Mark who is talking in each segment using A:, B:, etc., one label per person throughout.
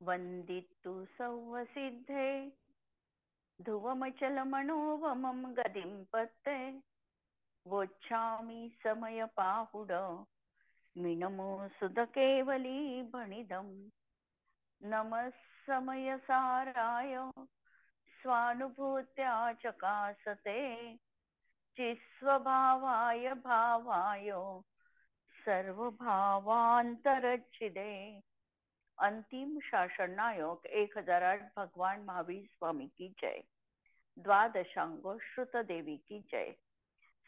A: वंदितु सौवसिद्धे ध्रुवमचलमनोवमं गतिं पत्ते वोच्छामि समयपाहुड मिनमो सुधकेवली भणिदम् नमः समयसाराय स्वानुभूत्या चकासते चिस्वभावाय भावाय सर्वभावांतरच्छिदे। अंतिम शासन नायक 1008 भगवान महावीर स्वामी की जय। द्वादशांग श्रुत देवी की जय।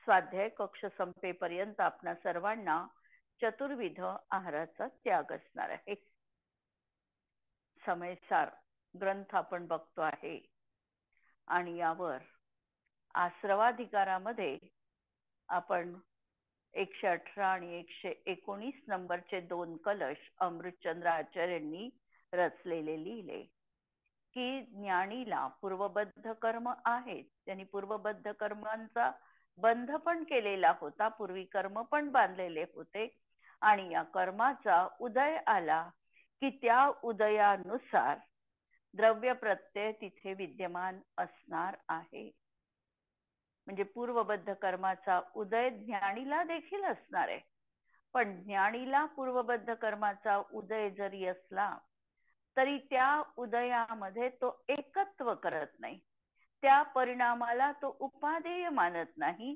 A: स्वाध्याय कक्ष संपेपर्यंत आपणा सर्वांना चतुर्विध आहाराचा त्याग असणार आहे। समयसार ग्रंथ आपण बघतो आहे आणि यावर आश्रवाधिकारामध्ये आपण 118 आणि 119 नंबरचे 2 कलश अमृतचंद्र आचार्यांनी रचलेले लिहिले की ज्ञानीला पूर्वबद्ध कर्म आहेत, त्यांनी पूर्वबद्ध कर्मांचा बंध पण केलेला होता, पूर्वी कर्म पण बांधलेले होते आणि या कर्माचा उदय आला की त्या उदयानुसार द्रव्य प्रत्यय तिथे विद्यमान असणार आहे। म्हणजे पूर्वबद्ध कर्माचा उदय ज्ञानीला देखील असणार आहे, पण ज्ञानीला पूर्वबद्ध कर्माचा उदय जरी असला तरी त्या उदयामध्ये तो एकत्व करत नाही, त्या परिणामाला तो उपादेय मानत नाही,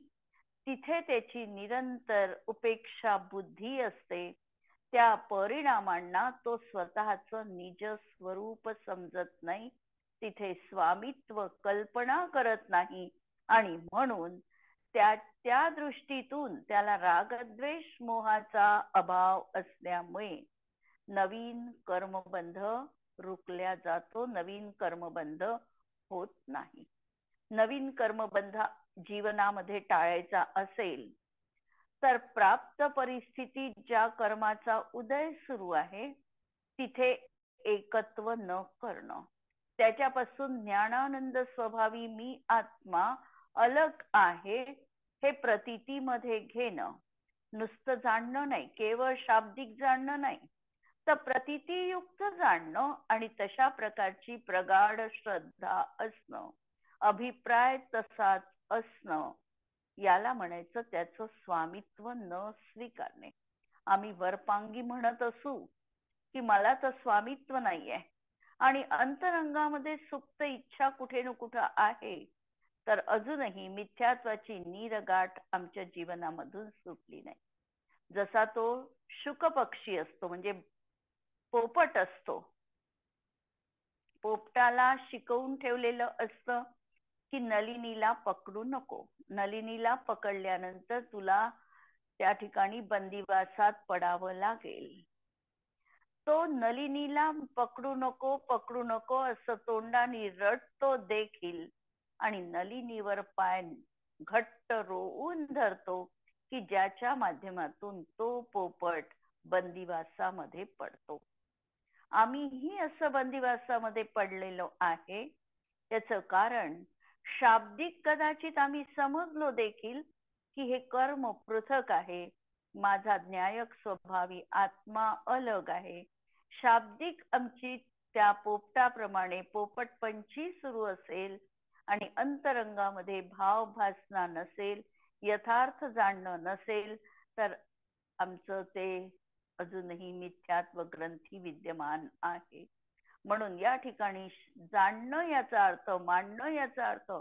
A: तिथे त्याची निरंतर उपेक्षा बुद्धी असते। त्या परिणामांना तो स्वतःच निज स्वरूप समजत नाही, तिथे स्वामित्व कल्पना करत नाही आणि म्हणून त्या दृष्टीतून त्याला रागद्वेष मोहाचा अभाव असल्यामुळे नवीन कर्मबंध रुकल्या जातो, नवीन कर्मबंध होत नाही। नवीन कर्मबंध जीवनामध्ये टाळायचा असेल तर प्राप्त परिस्थितीत ज्या कर्माचा उदय सुरू आहे तिथे एकत्व न करणं, त्याच्यापासून ज्ञानानंद स्वभावी मी आत्मा अलग आहे हे प्रतीतीमध्ये घेणं, नुसतं जाणणं नाही, केवळ शाब्दिक जाणणं नाही तर प्रतीतीयुक्त जाणणं आणि तशा प्रकारची प्रगाढ श्रद्धा असणं, अभिप्राय तसाच असणं, याला म्हणायचं त्याचं स्वामित्व न स्वीकारणे। आम्ही वरपांगी म्हणत असू की मला तर स्वामित्व नाहीये आणि अंतरंगामध्ये सुप्त इच्छा कुठे न कुठे आहे, तर अजूनही मिथ्यात्वाची नीरगाठ आमच्या जीवनामधून सुटली नाही। जसा तो शुक पक्षी असतो, म्हणजे पोपट असतो, पोपटाला शिकवून ठेवलेलं असतं की नलिनीला पकडू नको, नलिनीला पकडल्यानंतर तुला त्या ठिकाणी बंदिवासात पडावं लागेल। तो नलिनीला पकडू नको पकडू नको असं तोंडाने रडतो देखील आणि नलिनीवर पाय घट्ट रोवून धरतो की ज्याच्या माध्यमातून तो पोपट बंदिवासामध्ये पडतो। आम्हीही असं बंदिवासामध्ये पडलेलो आहे। याचं कारण शाब्दिक कदाचित आम्ही समजलो देखील की हे कर्म पृथक आहे, माझा न्यायक स्वभावी आत्मा अलग आहे। शाब्दिक आमची त्या पोपटाप्रमाणे पोपटपंची सुरू असेल आणि अंतरंगामध्ये भाव भासना नसेल, यथार्थ जाणणं नसेल, तर आमचं ते अजूनही मिथ्यात्व ग्रंथी विद्यमान आहे। म्हणून या ठिकाणी जाणणं याचा अर्थ, मांडणं याचा अर्थ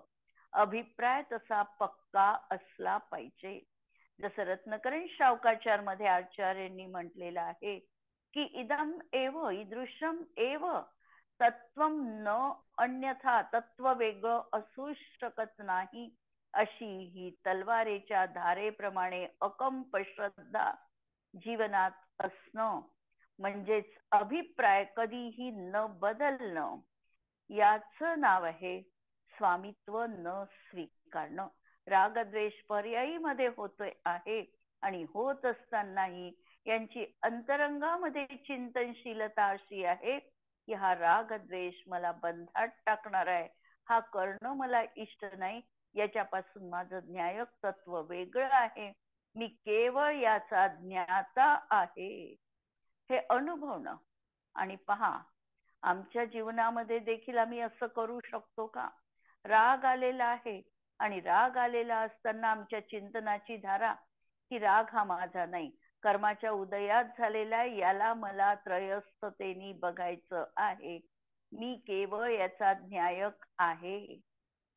A: अभिप्राय तसा पक्का असला पाहिजे। जसं रत्नकरण शावकाचार मध्ये आचार्यांनी म्हटलेलं आहे की इदम एव ईदृशम एव तत्वम न अन्यथा, तत्व वेगळं असू शकत नाही, अशी ही तलवारीच्या धारेप्रमाणे अकंप श्रद्धा जीवनात असणं म्हणजेच अभिप्राय कधीही न बदलणं, याचं नाव आहे स्वामित्व न स्वीकारणं। रागद्वेष पर्यायी मध्ये होतोय आहे आणि होत असतानाही यांची अंतरंगामध्ये चिंतनशीलता अशी आहे की हा रागद्वेष मला बंधात टाकणार आहे, हा करणं मला इष्ट नाही, याच्यापासून माझं न्यायक तत्व वेगळं आहे, मी केवळ याचा ज्ञाता आहे, हे अनुभवणं। आणि पहा, आमच्या जीवनामध्ये देखील आम्ही असं करू शकतो का? राग आलेला आहे आणि राग आलेला असताना आमच्या चिंतनाची धारा की राग हा माझा नाही, कर्माच्या उदयात झालेला याला मला त्रयस्थतेने बघायचं आहे, मी केवळ याचा न्यायक आहे,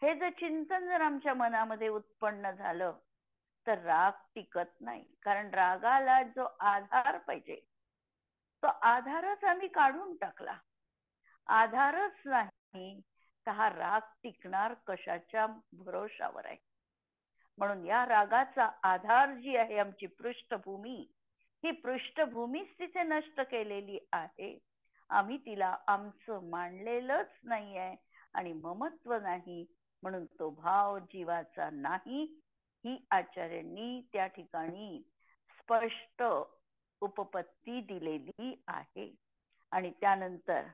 A: हे जर चिंतन जर आमच्या मनामध्ये उत्पन्न झालं तर राग टिकत नाही. कारण रागाला जो आधार पाहिजे तो आधारच आम्ही काढून टाकला. आधारच नाही तर हा राग टिकणार कशाच्या भरोशावर आहे? म्हणून या रागाचा आधार जी आहे आमची पृष्ठभूमी, ही पृष्ठभूमीच तिथे नष्ट केलेली आहे. आम्ही तिला आमचं मानलेलंच नाही आहे आणि ममत्व नाही, म्हणून तो भाव जीवाचा नाही, ही आचार्यांनी त्या ठिकाणी स्पष्ट उपपत्ती दिलेली आहे. आणि त्यानंतर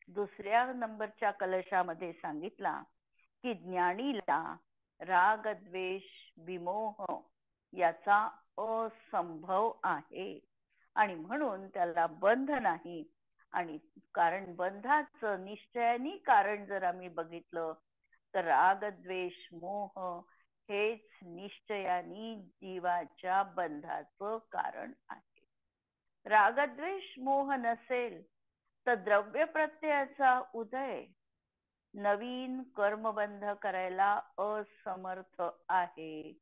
A: दुसऱ्या नंबरच्या कलशामध्ये सांगितला की ज्ञानीला राग द्वेष विमोह याचा असंभव आहे आणि म्हणून त्याला बंध नाही. आणि कारण बंधाचं निश्चयाने कारण जर आम्ही बघितलं तर राग द्वेष मोह हेच निश्चयाने जीवाच्या बंधाचं कारण आहे. रागद्वेष मोह नसेल तर द्रव्य प्रत्ययाचा उदय नवीन कर्मबंध करायला असमर्थ आहे.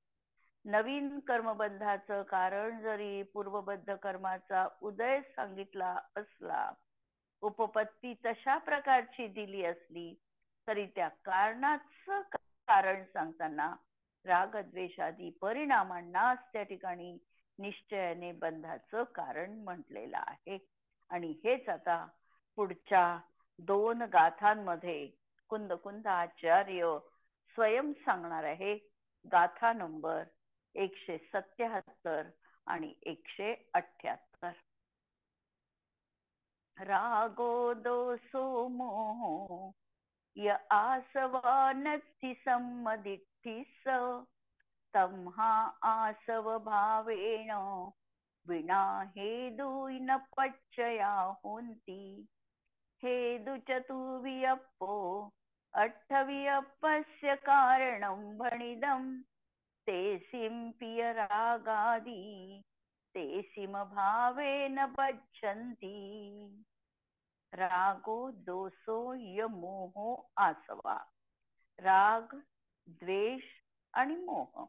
A: नवीन कर्मबंधाचं कारण जरी पूर्वबद्ध कर्माचा उदय सांगितला असला, उपपत्ती तशा प्रकारची दिली असली तरी त्या कारणाचं कारण सांगताना रागद्वेषादी परिणामांनाच त्या ठिकाणी निश्चयाने बंधाचं कारण म्हटलेलं आहे. आणि हेच आता पुढच्या 2 गाथांमध्ये कुंद आचार्य स्वयं सांगणार आहे. गाथा नंबर 177 आणि 178. रागो दोषो मोह य आसवा नत्थि सम्मदिठ्ठिस तम्हा आसव भावेण विना हेदुइन पच्चया होन्ति हेदु चतुर्वियप्पो अट्ठवियप्पस्य कारणं भणिदं तेसिम्पिय रागादि तेसिम भावेन बच्छन्ति. रागो दोषो य मोहो आसवा. राग, द्वेष आणि मोह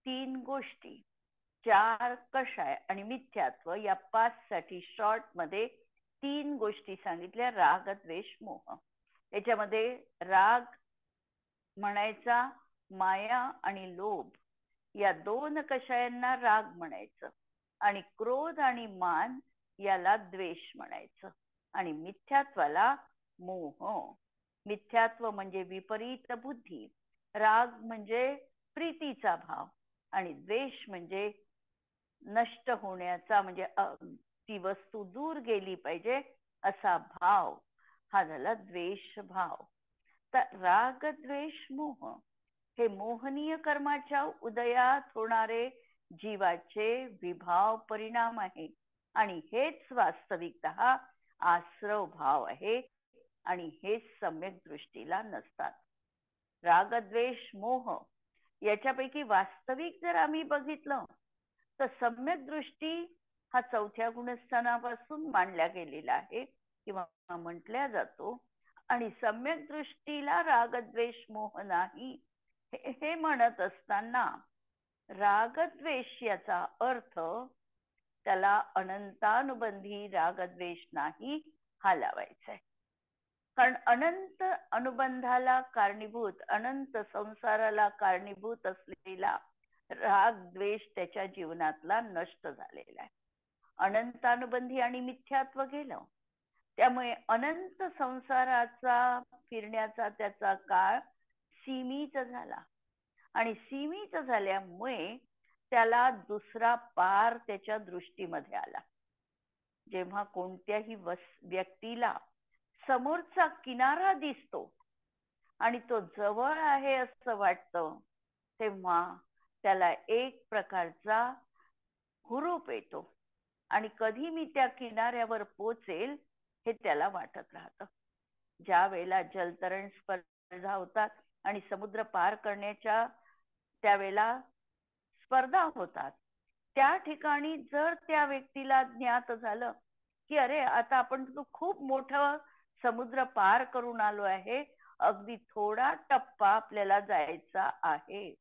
A: 3 गोष्टी, 4 कषाय आणि मिथ्यात्व या 5 साठी शॉर्ट मध्ये 3 गोष्टी सांगितल्या. राग द्वेष मोह. याच्यामध्ये राग म्हणायचा माया आणि लोभ या 2 कषायांना राग म्हणायचं आणि क्रोध आणि मान याला द्वेष म्हणायचं आणि मिथ्यात्वाला मोह. मिथ्यात्व म्हणजे विपरीत बुद्धी, राग म्हणजे प्रीतीचा भाव आणि द्वेष म्हणजे नष्ट होण्याचा, म्हणजे ती वस्तू दूर गेली पाहिजे असा भाव, हा झाला द्वेष भाव. तर राग द्वेष मोह हे मोहनीय कर्माच्या उदयात होणारे जीवाचे विभाव परिणाम आहे आणि हेच वास्तविकतः आश्रव भाव आहे आणि हेच सम्यक दृष्टीला नसतात. राग द्वेष मोह याच्यापैकी वास्तविक जर आम्ही बघितलं तर सम्यक दृष्टी हा 4थ्या गुणस्थानापासून मांडला गेलेला आहे किंवा म्हटल्या जातो आणि सम्यक दृष्टीला राग द्वेष मोह नाही हे म्हणत असताना राग द्वेष याचा अर्थ त्याला अनंतानुबंधी राग द्वेष नाही हा लावायचा आहे. कारण अनंत अनुबंधाला कारणीभूत, अनंत संसाराला कारणीभूत असलेला राग द्वेष त्याच्या जीवनातला नष्ट झालेला आहे. अनंतानुबंधी आणि मिथ्यात्व गेलं, त्यामुळे अनंत संसाराचा फिरण्याचा त्याचा काळ सीमित झाला आणि सीमित झाल्यामुळे त्याला दुसरा पार त्याच्या दृष्टीमध्ये आला. जेव्हा कोणत्याही व्यक्तीला समोरचा किनारा दिसतो आणि तो जवळ आहे असं वाटतं, तेव्हा त्याला एक प्रकारचा हुरूप येतो आणि कधी मी त्या किनाऱ्यावर पोचेल हे त्याला वाटत राहतं. ज्या वेळेला जलतरण स्पर्धा होतात आणि समुद्र पार करण्याच्या त्यावेळेला स्पर्धा होतात, त्या ठिकाणी जर त्या व्यक्तीला ज्ञात झालं की अरे आता आपण खूप मोठं समुद्र पार करून आलो आहे, अगदी थोडा टप्पा आपल्याला जायचा आहे,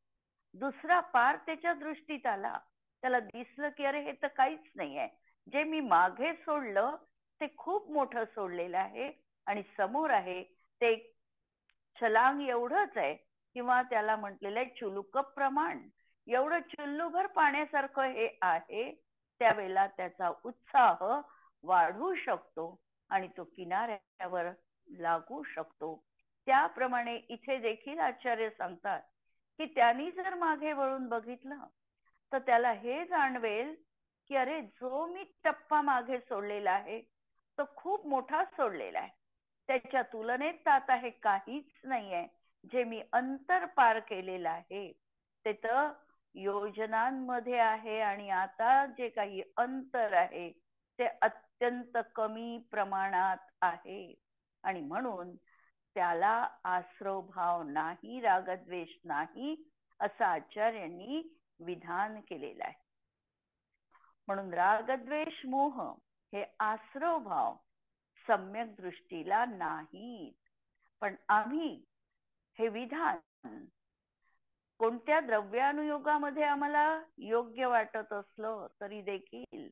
A: दुसरा पार त्याच्या दृष्टीत आला, त्याला दिसलं की अरे हे तर काहीच नाही आहे, जे मी मागे सोडलं ते खूप मोठं सोडलेलं आहे आणि समोर आहे ते छलांग एवढंच आहे, किंवा त्याला म्हटलेलं आहे चुलुक प्रमाण, एवढं चुल्लूभर पाण्यासारखं हे आहे, त्यावेळेला त्याचा उत्साह वाढू शकतो आणि तो किनाऱ्यावर लागू शकतो. त्याप्रमाणे इथे देखील आचार्य सांगतात की त्यांनी जर मागे वळून बघितलं तर त्याला हे जाणवेल की अरे जो मी टप्पा मागे सोडलेला आहे तो खूप मोठा सोडलेला आहे, त्याच्या तुलनेत आता हे काहीच नाहीये, जे मी अंतर पार केलेलं आहे ते तर योजनांमध्ये आहे आणि आता जे काही अंतर आहे ते अत्यंत कमी प्रमाणात आहे. आणि म्हणून त्याला आश्रव भाव नाही, रागद्वेष नाही, असं आचार्यांनी विधान केलेलं आहे. म्हणून रागद्वेष मोह हे आश्रव भाव सम्यक दृष्टीला नाही. पण आम्ही हे विधान कोणत्या द्रव्यानुयोगामध्ये आम्हाला योग्य वाटत असलं तरी देखील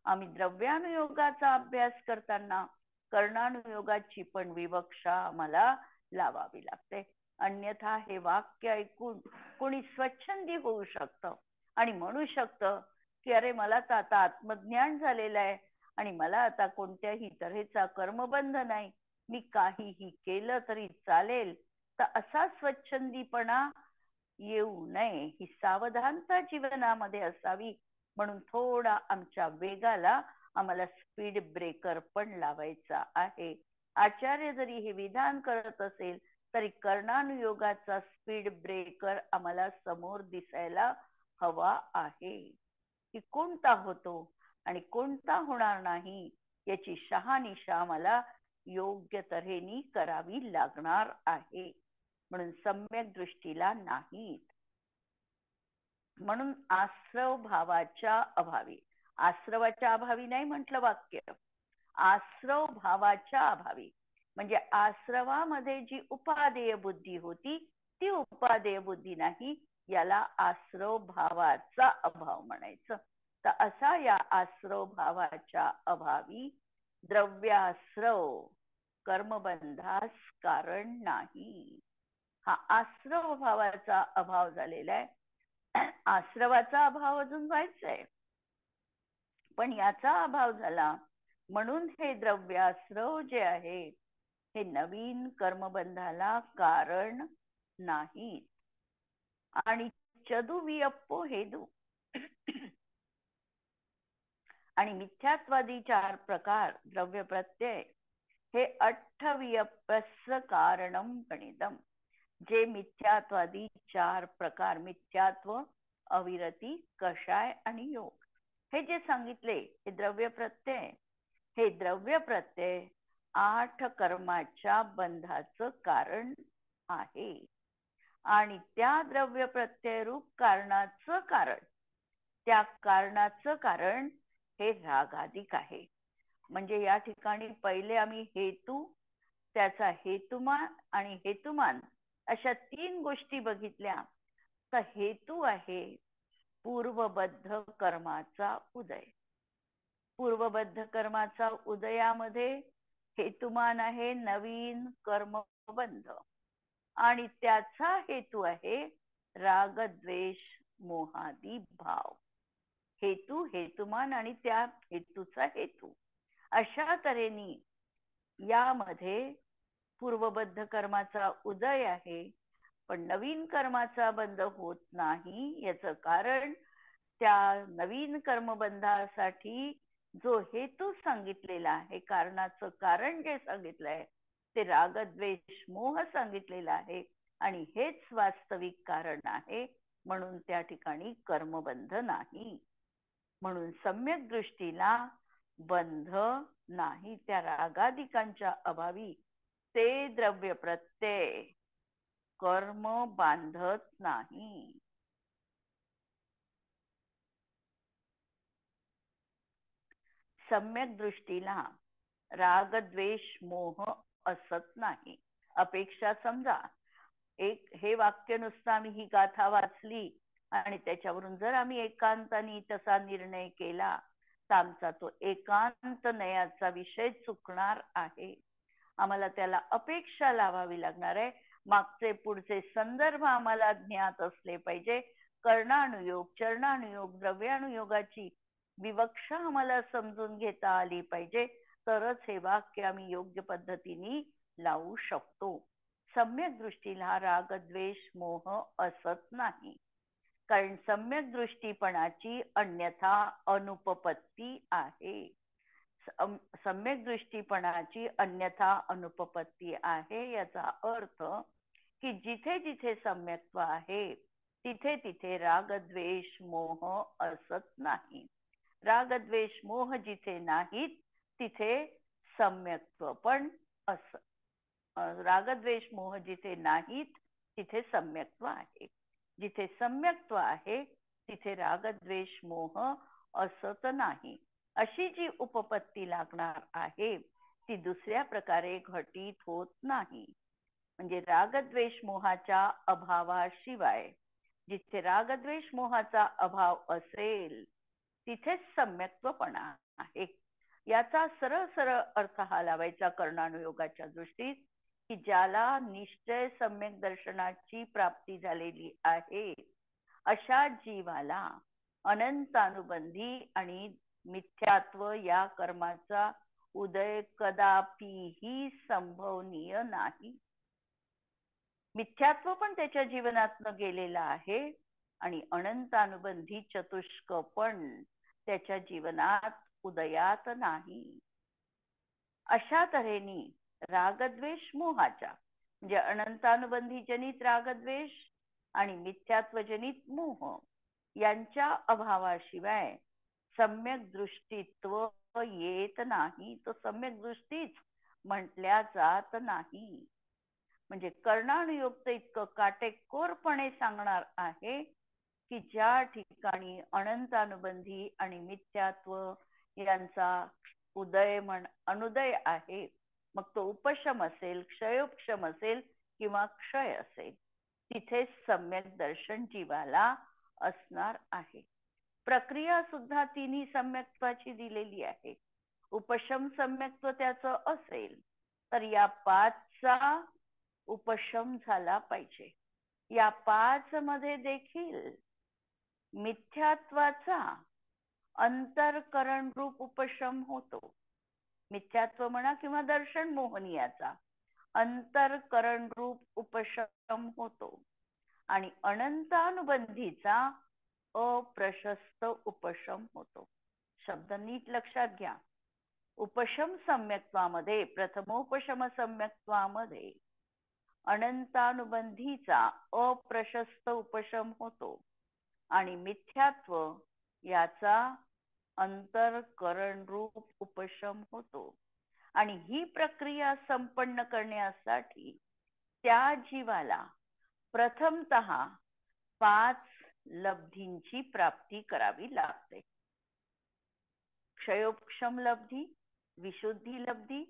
A: आम्ही द्रव्यानुयोगाचा अभ्यास करताना कर्णानुयोगाची पण विवक्षा आम्हाला लावावी लागते. अन्यथा हे वाक्य ऐकून कोणी स्वच्छंदी होऊ शकतं आणि म्हणू शकतं की अरे मला तर आता आत्मज्ञान झालेलं आहे आणि मला आता कोणत्याही तऱ्हेचा कर्मबंध नाही, मी काहीही केलं तरी चालेल. तर असा स्वच्छंदीपणा येऊ नये, ही सावधानता जीवनामध्ये असावी. म्हणून थोडा आमच्या वेगाला आम्हाला स्पीड ब्रेकर पण लावायचा आहे. आचार्य जरी हे विधान करत असेल तरी कर्णानुयोगाचा स्पीड ब्रेकर आम्हाला समोर दिसायला हवा आहे, की कोणता होतो आणि कोणता होणार नाही याची शहानिशा आम्हाला योग्य तऱ्हेने करावी लागणार आहे. म्हणून सम्यक दृष्टीला नाहीत. म्हणून आश्रव भावाच्या अभावी, आश्रवाच्या अभावी नाही म्हटलं वाक्य, आश्रव भावाच्या अभावी म्हणजे आश्रवामध्ये जी उपादेय बुद्धी होती ती उपादेय बुद्धी नाही, याला आश्रव भावाचा अभाव म्हणायचं. तर असा या आश्रव भावाच्या अभावी द्रव्याश्रव कर्मबंधास कारण नाही. हा आश्रव भावाचा अभाव झालेला आहे. आश्रवाचा अभाव अजून व्हायचा आहे, पण याचा अभाव झाला म्हणून हे द्रव्याश्रव जे आहे हे नवीन कर्मबंधाला कारण नाही. आणि चदु वियप्पो हेदू आणि मिथ्यात्वादी 4 प्रकार द्रव्य प्रत्यय हे अठ्ठवियप्पस्य कारणम गणितम. जे मिथ्यात्वादी 4 प्रकार, मिथ्यात्व, अविरती, कषाय आणि योग, हे जे सांगितले हे द्रव्य प्रत्यय, हे द्रव्य प्रत्यय 8 कर्माच्या बंधाचं कारण आहे. आणि त्या द्रव्य प्रत्यय रूप कारणाचं कारण, त्या कारणाचं कारण हे रागाधिक आहे. म्हणजे या ठिकाणी पहिले आम्ही हेतू, त्याचा हेतुमान आणि हेतुमान अशा 3 गोष्टी बघितल्या. तर हेतू आहे पूर्वबद्ध कर्माचा उदय. पूर्वबद्ध कर्माचा उदयामध्ये हेतुमान आहे नवीन कर्मबंध आणि त्याचा हेतू आहे रागद्वेष मोहादी भाव. हेतू, हेतुमान आणि त्या हेतूचा हेतू, अशा तऱ्हेने यामध्ये पूर्वबद्ध कर्माचा उदय आहे पण नवीन कर्माचा बंध होत नाही. याचं कारण त्या नवीन कर्मबंधासाठी जो हेतू सांगितलेला आहे, कारणाचं कारण जे सांगितलंय ते रागद्वेष मोह सांगितलेला आहे आणि हेच वास्तविक कारण आहे. म्हणून त्या ठिकाणी कर्मबंध नाही. म्हणून सम्यक दृष्टीला बंध नाही. त्या रागाधिकांच्या अभावी ते द्रव्य प्रत्यय कर्म बांधत नाही. सम्यक दृष्टीला राग द्वेष मोह असत नाही. अपेक्षा समजा हे वाक्य नुसतं आम्ही ही गाथा वाचली आणि त्याच्यावरून जर आम्ही एकांताने तसा निर्णय केला तर आमचा तो एकांत नयाचा विषय चुकणार आहे. आम्हाला त्याला अपेक्षा लावावी लागणार आहे. मागचे पुढचे संदर्भ आम्हाला ज्ञात असले पाहिजे. कर्णानुयोग चरणानुयोग द्रव्यानुयोगाची विवक्षा आम्हाला समजून घेता आली पाहिजे. तरच हे वाक्य आम्ही योग्य पद्धतीने लावू शकतो. सम्यक दृष्टीला राग द्वेष मोह असत नाही. कारण सम्यक दृष्टीपणाची अन्यथा अनुपपत्ती आहे. सम्यक दृष्टीपणाची अन्यथा अनुपपत्ती आहे. याचा अर्थ की जिथे जिथे सम्यक्त्व आहे तिथे तिथे राग द्वेष मोह असत नाही. राग द्वेष मोह जिथे नाहीत तिथे सम्यक्त्व पण असत. रागद्वेष मोह जिथे नाहीत तिथे सम्यक्त्व आहे. जिथे सम्यक्त्व आहे तिथे रागद्वेष मोह असत नाही. अशी जी उपपत्ती लागणार आहे ती दुसऱ्या प्रकारे घटित होत नाही. म्हणजे रागद्वेष मोहाच्या अभावाशिवाय जिथे रागद्वेष मोहाचा अभाव असेल तिथेच सम्यक्त्वपणा आहे. याचा सरळ सरळ अर्थ हा लावायचा कर्णानुयोगाच्या दृष्टीत की ज्याला निश्चय सम्यक दर्शनाची प्राप्ती झालेली आहे अशा जीवाला अनंतानुबंधी आणि मिथ्यात्व या कर्माचा उदय कदापिही संभवनीय नाही. मिथ्यात्व पण त्याच्या जीवनातनं गेलेलं आहे आणि अनंतानुबंधी चतुष्क पण त्याच्या जीवनात उदयात नाही. अशा तऱ्हेने रागद्वेष मोहाच्या म्हणजे अनंतानुबंधी जनित रागद्वेष आणि मिथ्यात्वजनित मोह यांच्या अभावाशिवाय सम्यक दृष्टीत्व येत नाही. तो सम्यक दृष्टीच म्हटल्या जात नाही. म्हणजे कर्णानुयोग इतकं काटेकोरपणे सांगणार आहे की ज्या ठिकाणी अनंतानुबंधी आणि मिथ्यात्व यांचा उदय अनुदय आहे मग तो उपशम असेल क्षयोपशम असेल किंवा क्षय असेल तिथे सम्यक दर्शन जीवाला असणार आहे. प्रक्रिया सुद्धा तिन्ही सम्यक्त्वाची दिलेली आहे. उपशम सम्यक्त्व त्याचं असेल तर या पाचचा उपशम झाला पाहिजे. या पाच मध्ये देखील मिथ्यात्वाचा अंतरकरण रूप उपशम होतो. मिथ्यात्व म्हणा किंवा दर्शन मोहनीयाचा अंतरकरण रूप उपशम होतो आणि अनंतानुबंधीचा अप्रशस्त उपशम होतो. शब्द नीट लक्षात घ्या. उपशम सम्यक्त्वामध्ये प्रथमोपशम सम्यक्त्वामध्ये अनंतानुबंधीचा अप्रशस्त उपशम होतो आणि मिथ्यात्व याचा अंतरकरण रूप उपशम होतो. आणि ही प्रक्रिया संपन्न करण्यासाठी त्या जीवाला प्रथमतः 5 लब्धींची प्राप्ती करावी लागते. क्षयोपशम लब्धी, विशुद्धी लब्धी,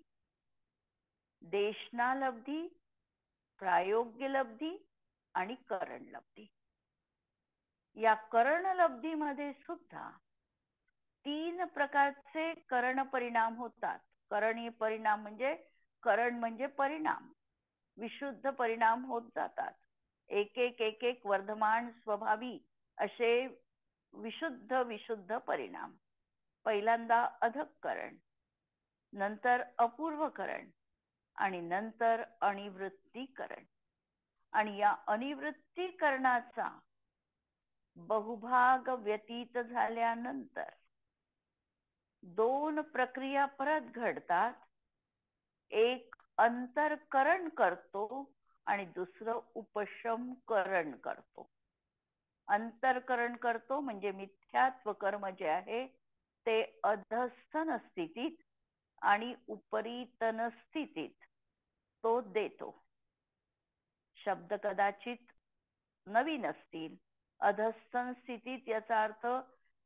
A: देशना लब्धी, प्रायोग्य लब्धी आणि करण लब्धी. या करण लब्धीमध्ये सुद्धा 3 प्रकारचे करण परिणाम होतात. करणी परिणाम म्हणजे करण म्हणजे परिणाम, विशुद्ध परिणाम होत जातात. एक एक वर्धमान स्वभावी असे विशुद्ध विशुद्ध परिणाम. पहिल्यांदा अधःकरण, नंतर अपूर्वकरण आणि नंतर अनिवृत्तीकरण. आणि या अनिवृत्तीकरणाचा बहुभाग व्यतीत झाल्यानंतर 2 प्रक्रिया परत घडतात. एक अंतरकरण करतो आणि दुसरं उपशमकरण करतो. अंतरकरण करतो म्हणजे मिथ्यात्व कर्म जे आहे ते अधस्थन स्थितीत आणि उपरीतन स्थितीत तो देतो. शब्द कदाचित नवीन असतील, अधस्तन स्थितीत याचा अर्थ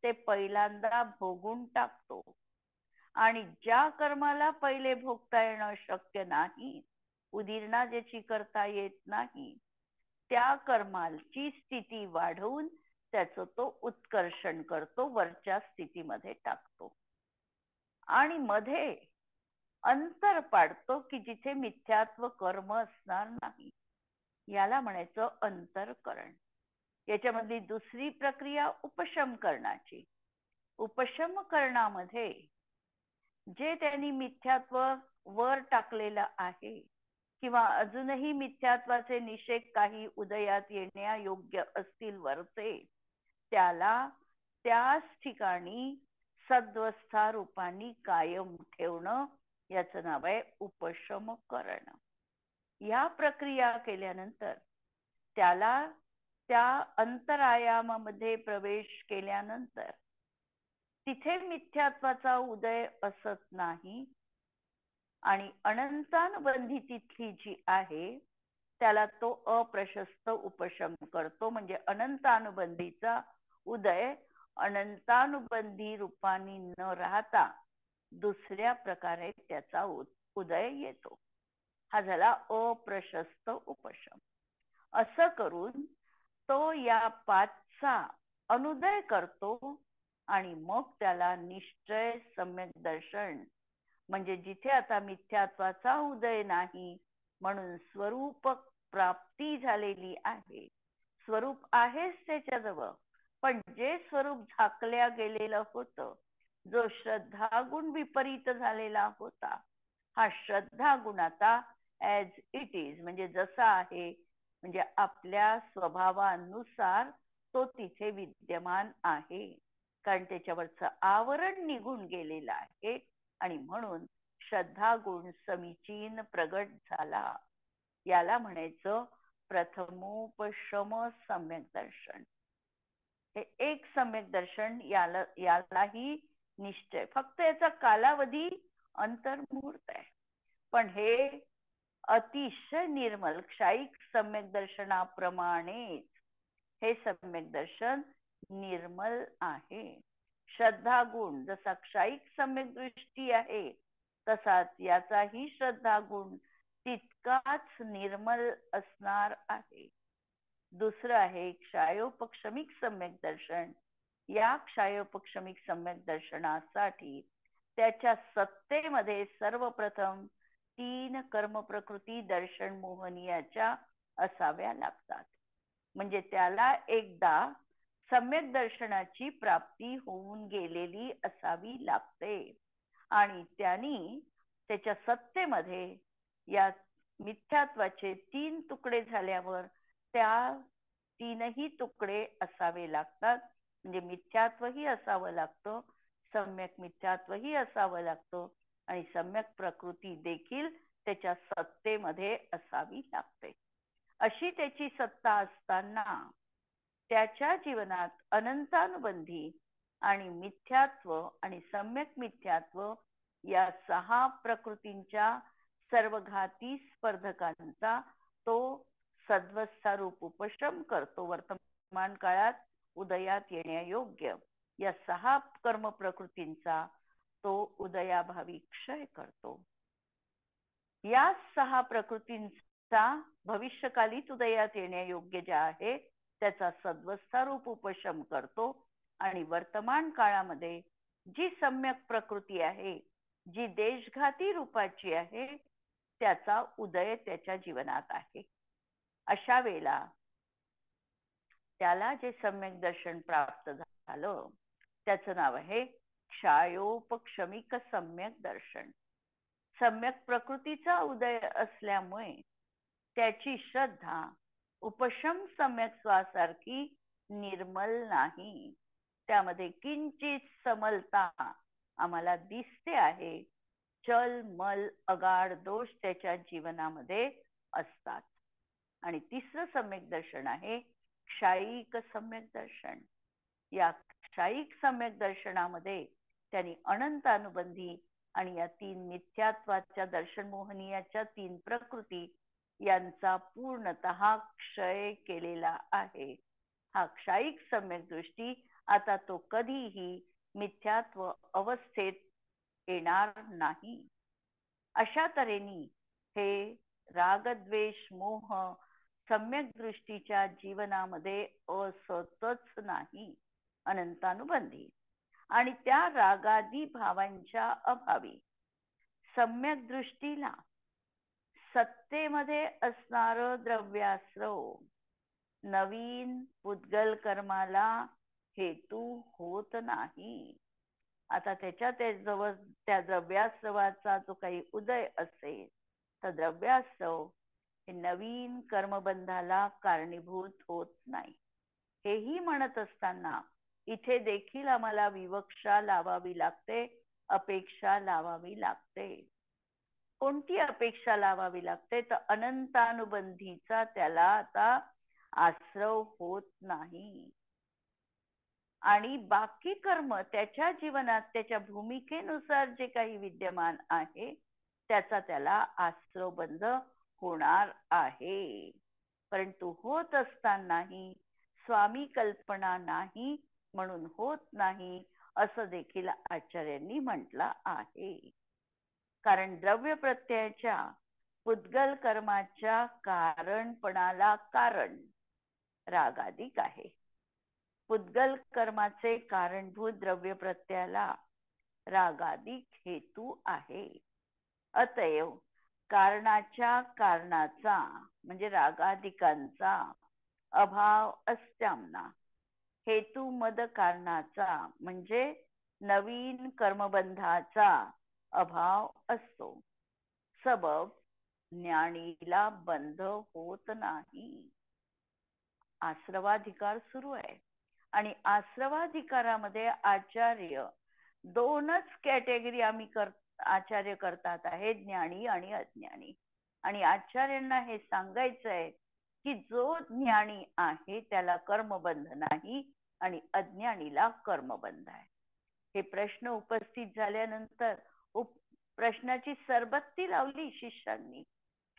A: ते पहिल्यांदा भोगून टाकतो. आणि ज्या कर्माला पहिले भोगता येणं शक्य नाही, उदीरणा ज्याची करता येत नाही, त्या कर्माची स्थिती वाढवून त्याचं तो उत्कर्षण करतो, वरच्या स्थितीमध्ये टाकतो. आणि मध्ये अंतर पाडतो की जिथे मिथ्यात्व कर्म असणार नाही. याला म्हणायचं अंतरकरण. याच्यामधली दुसरी प्रक्रिया उपशम करण्याची. उपशम करणामध्ये जे त्यांनी मिथ्यात्व वर टाकलेलं आहे किंवा अजूनही मिथ्यात्वाचे निषेध काही उदयात येण्यायोग्य असतील वरचे, त्याला त्याच ठिकाणी सद्वस्था रूपाने कायम ठेवणं, याचं नाव आहे उपशम करणं. या प्रक्रिया केल्यानंतर त्याला त्या अंतरायामामध्ये प्रवेश केल्यानंतर तिथे मिथ्यात्वाचा उदय असत नाही आणि अनंतानुबंधी तिथली जी आहे त्याला तो अप्रशस्त उपशम करतो. म्हणजे अनंतानुबंधीचा उदय अनंतानुबंधी रूपाने न राहता दुसऱ्या प्रकारे त्याचा उदय येतो. हा झाला अप्रशस्त उपशम. असं करून तो या पाचचा अनुदय करतो आणि मग त्याला निश्चय सम्यक दर्शन, म्हणजे जिथे आता मिथ्यात्वाचा उदय नाही म्हणून स्वरूप प्राप्ती झालेली आहे. स्वरूप आहेच त्याच्याजवळ, पण जे स्वरूप झाकल्या गेलेलं होतं, जो श्रद्धा गुण विपरीत झालेला होता, हा श्रद्धा गुण आता ऍज इट इज, म्हणजे जसा आहे, म्हणजे आपल्या स्वभावानुसार तो तिथे विद्यमान आहे. कारण त्याच्यावरचं आवरण निघून गेलेलं आहे आणि म्हणून श्रद्धा गुण समीचीन प्रगट झाला. याला म्हणायचं प्रथमोपशम सम्यक दर्शन. हे एक सम्यक दर्शन. यालाही निश्चय, फक्त याचा कालावधी अंतर्मुहूर्त आहे, पण हे अतिशय निर्मल क्षायिक सम्यक दर्शनाप्रमाणे हे सम्यक दर्शन निर्मल आहे. श्रद्धा गुण जसा क्षायिक सम्यक दृष्टी आहे, तसाच याचाही श्रद्धा गुण तितकाच निर्मल असणार आहे. दुसरं आहे क्षायोपक्षमिक सम्यक दर्शन. या क्षायोपक्षमिक सम्यक दर्शनासाठी त्याच्या सत्तेमध्ये सर्वप्रथम 3 कर्म प्रकृती दर्शन मोहनीयाच्या असाव्या लागतात. म्हणजे त्याला एकदा सम्यक दर्शनाची प्राप्ती होऊन गेलेली असावी लागते आणि त्यांनी त्याच्या सत्तेमध्ये या मिथ्यात्वाचे 3 तुकडे झाल्यावर त्या 3ही तुकडे असावे लागतात. म्हणजे मिथ्यात्वही असावं लागतं, सम्यक मिथ्यात्वही असावं लागतं आणि सम्यक प्रकृती देखील त्याच्या सत्तेमध्ये असावी लागते. अशी त्याची सत्ता असताना त्याच्या जीवनात अनंतानुबंधी आणि मिथ्यात्व आणि सम्यक मिथ्यात्व या 6 प्रकृतींच्या सर्वघाती स्पर्धकांचा तो सद्वस्थारूप उपशम करतो. वर्तमान काळात उदयात येण्यायोग्य या 6 कर्म प्रकृतींचा तो उदयाभावी क्षय करतो. या 6 प्रकृतींचा भविष्यकालीच उदयात येण्यायोग्य ज्या आहे त्याचा सद्वस्थारूप उपशम करतो आणि वर्तमान काळामध्ये जी सम्यक प्रकृती आहे, जी देशघाती रूपाची आहे, त्याचा उदय त्याच्या जीवनात आहे. अशा वेळेला त्याला जे सम्यक दर्शन प्राप्त झालं त्याचं नाव आहे क्षायोपक्षमिक सम्यक दर्शन. सम्यक प्रकृतीचा उदय असल्यामुळे त्याची श्रद्धा उपशम सम्यक स्वासारखी निर्मल नाही. त्यामध्ये किंचित समलता आम्हाला दिसते आहे. चल मल अगाढ दोष त्याच्या जीवनामध्ये असतात. आणि तिसरं सम्यक दर्शन आहे क्षायिक सम्यक दर्शन. या क्षायिक सम्यक दर्शनामध्ये त्यांनी अनंत अनुबंधी आणि या तीन मिथ्यात्वाच्या दर्शन मोहनीयाच्या तीन प्रकृती यांचा पूर्णतः क्षय केलेला आहे. हा क्षयिक सम्यक दृष्टी आता तो कधीही मिथ्यात्व अवस्थेत येणार नाही. अशा तऱ्हेने हे रागद्वेष मोह सम्यक दृष्टीच्या जीवनामध्ये असतच नाही, अनंतानुबंधी. आणि त्या रागादी भावांच्या अभावी सम्यक दृष्टीला सत्तेमध्ये असणार द्रव्याश्रव नवीन पुद्गल कर्माला हेतू होत नाही. आता जवळ त्या द्रव्याश्रवाचा जो काही उदय असेल तर द्रव्याश्रव हे नवीन कर्मबंधाला कारणीभूत होत नाही. हेही म्हणत असताना इथे देखील आम्हाला विवक्षा लावावी लागते, अपेक्षा लावावी लागते. कोणती अपेक्षा लावावी लागते तर अनंतानुबंधीचा त्याला आता आश्रव होत नाही. आणि बाकी कर्म त्याच्या जीवनात त्याच्या भूमिकेनुसार जे काही विद्यमान आहे त्याचा त्याला आश्रवबंध होणार आहे. परंतु होत असतानाही स्वामी कल्पना नाही म्हणून होत नाही असं देखील आचार्यांनी म्हटलं आहे. कारण द्रव्य प्रत्ययाच्या पुद्गल कर्माच्या कारणपणाला कारण रागाधिक आहे. पुद्गल कर्माचे कारणभूत द्रव्य प्रत्ययाला रागाधिक हेतू आहे. अतएव कारणाच्या कारणाचा म्हणजे रागाधिकांचा अभाव असत्यामना हेतू मद कारणाचा म्हणजे नवीन कर्मबंधाचा अभाव असतो. सबब ज्ञानीला बंध होत नाही. आश्रवाधिकार सुरू आहे आणि आश्रवाधिकारामध्ये आचार्य दोनच कॅटेगरी आचार्य करतात आहे, ज्ञानी आणि अज्ञानी. आणि आचार्यांना हे सांगायचं आहे की जो ज्ञानी आहे त्याला कर्मबंध नाही आणि अज्ञानीला कर्मबंध आहे. हे प्रश्न उपस्थित झाल्यानंतर प्रश्नाची सरबत्ती लावली शिष्यांनी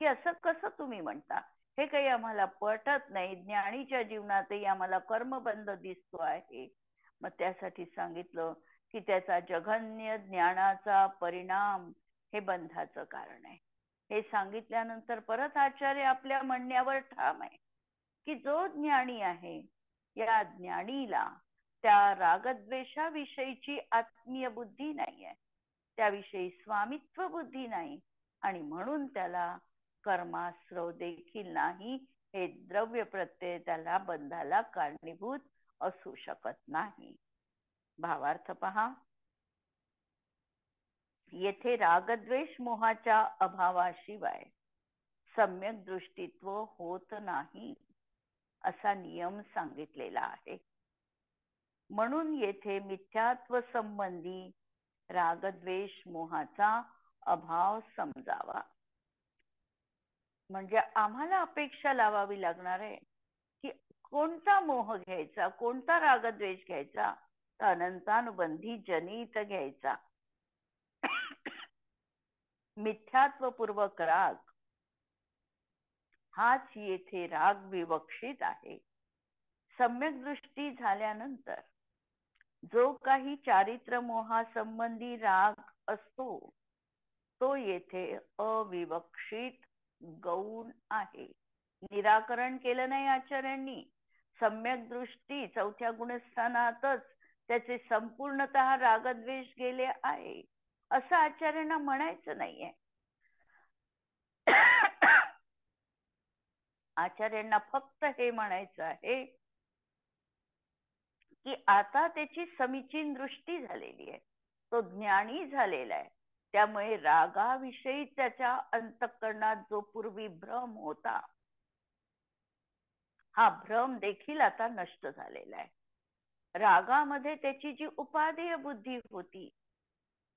A: की असं कसं तुम्ही म्हणता, हे काही आम्हाला पटत नाही, ज्ञानीच्या जीवनातही आम्हाला कर्मबंध दिसतो आहे. मग त्यासाठी सांगितलं की त्याचा जघन्य ज्ञानाचा परिणाम हे बंधाचं कारण आहे. हे सांगितल्यानंतर परत आचार्य आपल्या म्हणण्यावर ठाम आहे की जो ज्ञानी आहे या ज्ञानीला त्या रागद्वेषाविषयीची आत्मीय बुद्धी नाही आहे, त्याविषयी स्वामित्व बुद्धी नाही आणि म्हणून त्याला कर्माश्रव देखील नाही. हे द्रव्य प्रत्यय त्याला बंधाला कारणीभूत असू शकत नाही. भावार्थ पहा. येथे रागद्वेष मोहाच्या अभावाशिवाय सम्यक दृष्टित्व होत नाही असा नियम सांगितलेला आहे. म्हणून येथे मिथ्यात्व संबंधी रागद्वेष मोहाचा अभाव समजावा. म्हणजे आम्हाला अपेक्षा लावावी लागणार आहे की कोणता मोह घ्यायचा, कोणता रागद्वेष घ्यायचा तर अनंतानुबंधी जनित घ्यायचा. मिथ्यात्वपूर्वक राग हाच येथे राग विवक्षित आहे. सम्यक दृष्टी झाल्यानंतर जो काही चारित्र मोहासंबंधी राग असतो तो येथे अविवक्षित गौण आहे. निराकरण केलं नाही आचार्यांनी. सम्यक दृष्टी चौथ्या गुणस्थानातच त्याचे संपूर्णतः रागद्वेष गेले आहे असं आचार्यांना म्हणायचं नाहीये. आचार्यांना फक्त हे म्हणायचं आहे की आता त्याची समीचीन दृष्टी झालेली आहे, तो ज्ञानी झालेला आहे. त्यामुळे रागाविषयी त्याच्या अंतःकरणात जो पूर्वी भ्रम होता हा भ्रम देखील आता नष्ट झालेला आहे. रागामध्ये त्याची जी उपादेय बुद्धी होती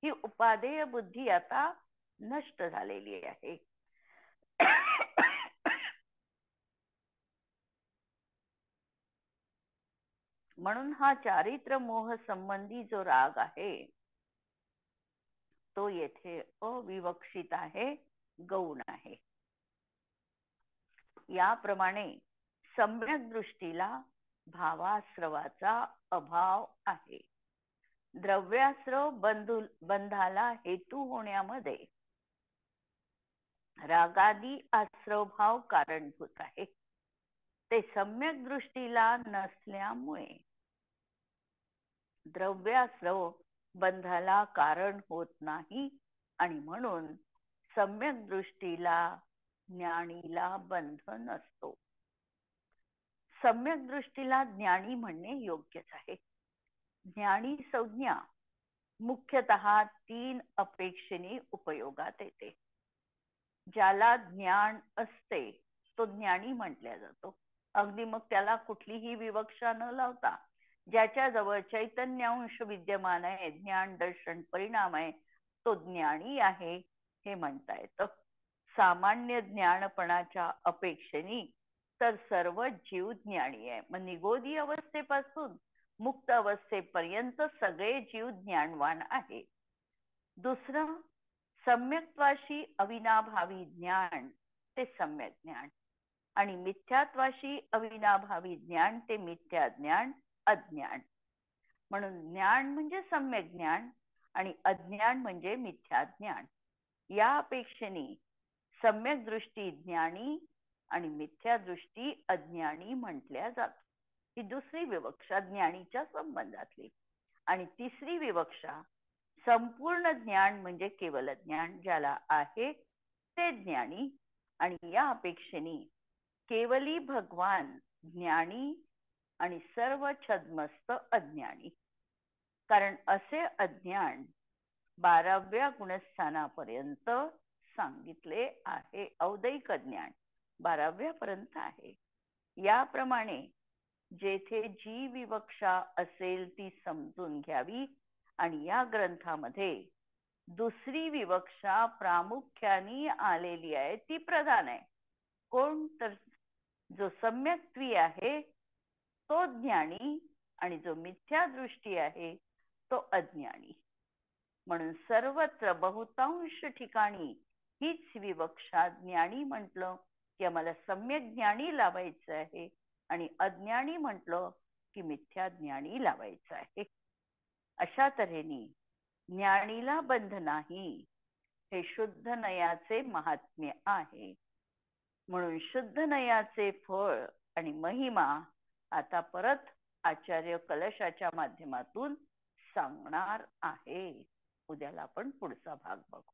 A: ही उपादेय बुद्धी आता नष्ट झालेली आहे. म्हणून हा चारित्र मोह संबंधी जो राग आहे तो येथे अविवक्षित आहे, गौण आहे. याप्रमाणे सम्यक दृष्टीला भावाश्रवाचा अभाव आहे. द्रव्याश्रव बंधाला हेतू होण्यामध्ये रागादी आश्रव भाव कारणभूत आहे. ते सम्यक दृष्टीला नसल्यामुळे द्रव्याश्रव बंधाला कारण होत नाही आणि म्हणून सम्यक दृष्टीला ज्ञानीला बंध नसतो. सम्यक दृष्टीला ज्ञानी म्हणणे योग्यच आहे. ज्ञानी संज्ञा मुख्यतः 3 अपेक्षेने उपयोगात येते. ज्याला ज्ञान असते तो ज्ञानी म्हटला जातो. अगदी मग त्याला कुठलीही विवक्षा न लावता ज्याच्याजवळ चैतन्यांश विद्यमान आहे, ज्ञान दर्शन परिणाम आहे, तो ज्ञानी आहे हे म्हणता येतं. सामान्य ज्ञानपणाच्या अपेक्षेने तर सर्व जीव ज्ञानी आहे. मग निगोदी अवस्थेपासून मुक्त अवस्थेपर्यंत सगळे जीव ज्ञानवान आहे. दुसरं, सम्यक्त्वाशी अविनाभावी ज्ञान ते सम्यक ज्ञान आणि मिथ्यात्वाशी अविनाभावी ज्ञान ते मिथ्या ज्ञान, अज्ञान. म्हणून ज्ञान म्हणजे सम्यक ज्ञान आणि अज्ञान म्हणजे मिथ्या ज्ञान. या अपेक्षेने सम्यक दृष्टी ज्ञानी आणि मिथ्या दृष्टी अज्ञानी म्हटल्या जातात. ही दुसरी विवक्षा ज्ञानीच्या संबंधातली. आणि तिसरी विवक्षा संपूर्ण ज्ञान म्हणजे केवल ज्ञान ज्याला आहे ते ज्ञानी आणि या अपेक्षेने केवली भगवान ज्ञानी आणि सर्व छद्मस्त अज्ञानी. कारण असे अज्ञान 12व्या गुणस्थानापर्यंत सांगितले आहे. औदैक ज्ञान 12व्या पर्यंत आहे. याप्रमाणे जेथे जी विवक्षा असेल ती समजून घ्यावी आणि या ग्रंथामध्ये दुसरी विवक्षा प्रामुख्याने आलेली आहे ती प्रधान आहे. कोण तर जो सम्यक्त्वी आहे तो ज्ञानी आणि जो मिथ्या दृष्टी आहे तो अज्ञानी. म्हणून सर्वत्र बहुतांश ठिकाणी हीच विवक्षा ज्ञानी म्हटलं की आम्हाला सम्यक ज्ञानी लावायचं आहे आणि अज्ञानी म्हटलं की मिथ्या ज्ञानी लावायचं आहे. अशा तऱ्हेने ज्ञानीला बंध नाही हे शुद्ध नयाचे महात्म्य आहे. म्हणून शुद्ध नयाचे फळ आणि महिमा आता परत आचार्य कलशाच्या माध्यमातून सांगणार आहे. उद्याला आपण पुढचा भाग बघू.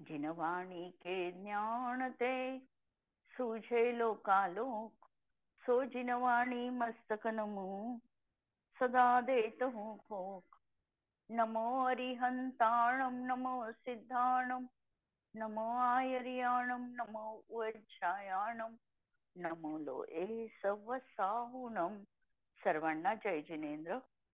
A: जिनवाणी के ज्ञान ते सूझे लोकालोक, सो जिनवाणी मस्तक नमो सदा देत हूँ खोक. नमो अरिहंताणम नमो सिद्धाणम नमो आयर्याणम नमो वज्रायाणम नमो लोए सवसाहुणम. सर्वांना जय जिनेंद्र.